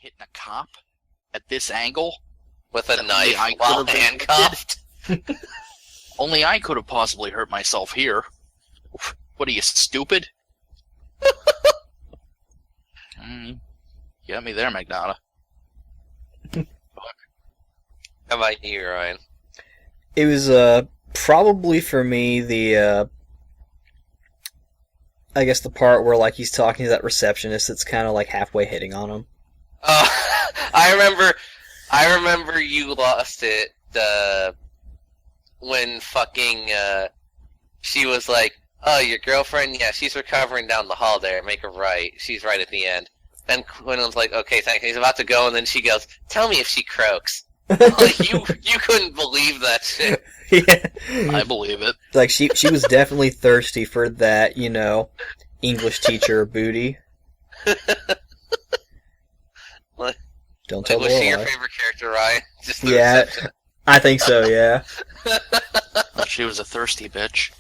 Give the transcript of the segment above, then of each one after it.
hitting a cop at this angle with a that knife I while could've been handcuffed. only I could have possibly hurt myself here. What are you, stupid? Got me there, Magnata. How about you, Ryan? It was probably for me the I guess the part where like he's talking to that receptionist that's kind of like halfway hitting on him. I remember you lost it when fucking she was like, "Oh, your girlfriend? Yeah, she's recovering down the hall there. Make her right. She's right at the end." And Quinlan's like, "Okay, thanks." He's about to go, and then she goes, "Tell me if she croaks." Like you couldn't believe that shit. Yeah, I believe it. like she was definitely thirsty for that, English teacher booty. Don't tell Was she your Lorelai. favorite character, Ryan? Just the Yeah, reception. I think so. Yeah. Thought she was a thirsty bitch.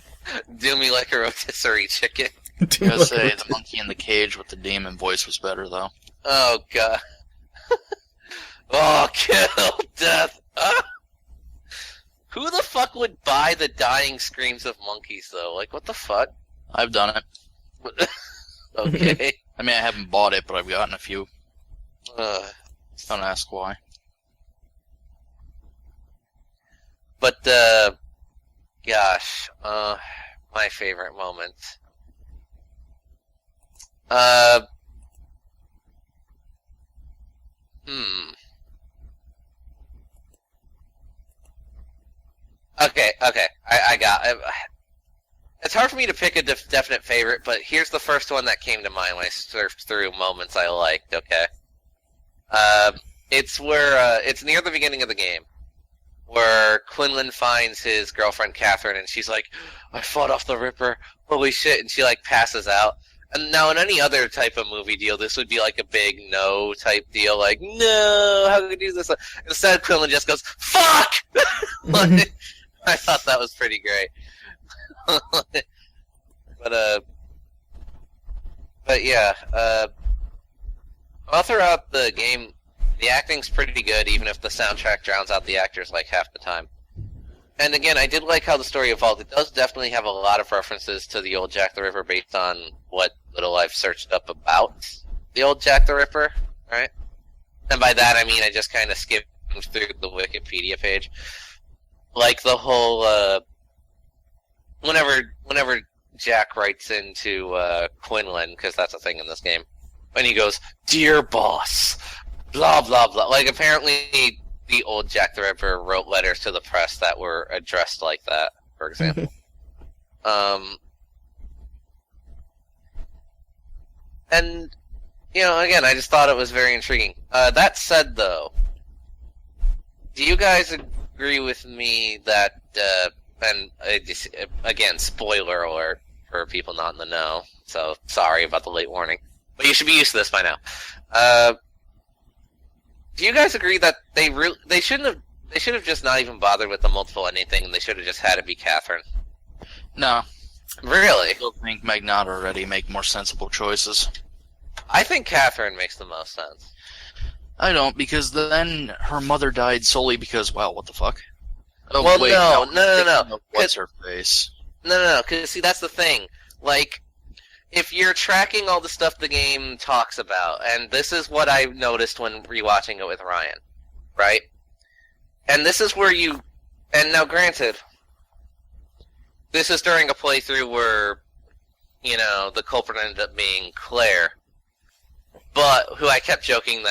Do me like a rotisserie chicken. I gotta say, the monkey in the cage with the demon voice was better, though. Oh god. Oh, kill, death. Ah. Who the fuck would buy the dying screams of monkeys, though? Like, what the fuck? I've done it. Okay. I mean, I haven't bought it, but I've gotten a few. Uh, Don't ask why. but, gosh, my favorite moment. Okay, I got it. It's hard for me to pick a definite favorite, but here's the first one that came to mind when I surfed through moments I liked, okay? It's where, it's near the beginning of the game, where Quinlan finds his girlfriend Catherine, and she's like, "I fought off the Ripper, holy shit," and she, like, passes out. And now in any other type of movie deal, this would be like a big no type deal, like, no, how could you do this? Instead, Quinlan just goes, fuck! Like, I thought that was pretty great. But yeah, all throughout the game, the acting's pretty good, even if the soundtrack drowns out the actors like half the time. And again, I did like how the story evolved. It does definitely have a lot of references to the old Jack the Ripper based on what little I've searched up about the old Jack the Ripper, right? And by that I mean I just kind of skimmed through the Wikipedia page. Like the whole, whenever Jack writes into Quinlan, because that's a thing in this game, and he goes, "Dear boss," blah, blah, blah. Like, apparently the old Jack the Ripper wrote letters to the press that were addressed like that, for example. And, again, I just thought it was very intriguing. That said, though, do you guys agree with me that, and again, spoiler alert for people not in the know, so sorry about the late warning, but you should be used to this by now. Do you guys agree that they should have just not even bothered with the multiple anything, and they should have just had it be Catherine? No. Really? I still think Magnata already make more sensible choices. I think Catherine makes the most sense. I don't, because then her mother died solely because, well, what the fuck? Oh, Well, wait, no. What's her face? No, because see, that's the thing. Like, if you're tracking all the stuff the game talks about, and this is what I noticed when rewatching it with Ryan, right? And this is where and now granted, this is during a playthrough where, the culprit ended up being Claire, but who I kept joking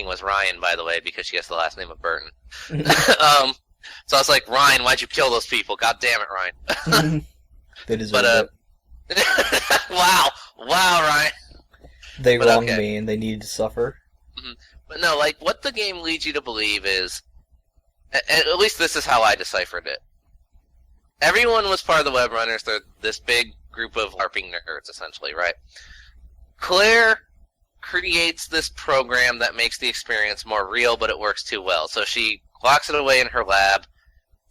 was Ryan, by the way, because she has the last name of Burton. So I was like, Ryan, why'd you kill those people? God damn it, Ryan. They deserve it. Wow, Ryan. They wronged me and they needed to suffer. Mm-hmm. But no, like, what the game leads you to believe is, at least this is how I deciphered it. Everyone was part of the Web Runners. They're this big group of LARPing nerds, essentially, right? Claire creates this program that makes the experience more real, but it works too well. So she locks it away in her lab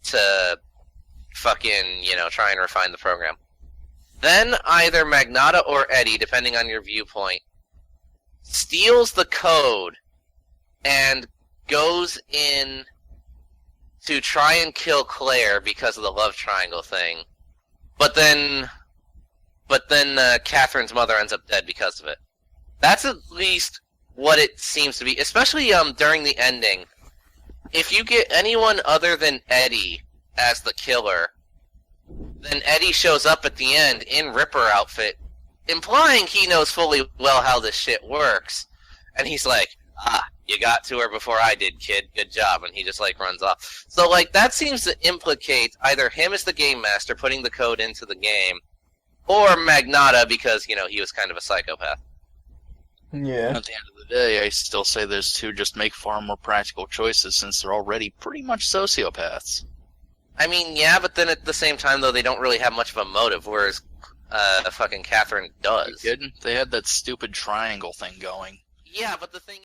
to fucking, try and refine the program. Then either Magnata or Eddie, depending on your viewpoint, steals the code and goes in to try and kill Claire because of the love triangle thing. But then Catherine's mother ends up dead because of it. That's at least what it seems to be, especially during the ending. If you get anyone other than Eddie as the killer, then Eddie shows up at the end in Ripper outfit, implying he knows fully well how this shit works. And he's like, you got to her before I did, kid. Good job. And he just, like, runs off. So, like, that seems to implicate either him as the game master putting the code into the game, or Magnata because, you know, he was kind of a psychopath. Yeah. At the end of the day, I still say those two just make far more practical choices since they're already pretty much sociopaths. I mean, yeah, but then at the same time, though, they don't really have much of a motive, whereas fucking Catherine does. You kidding? They had that stupid triangle thing going. Yeah, but the thing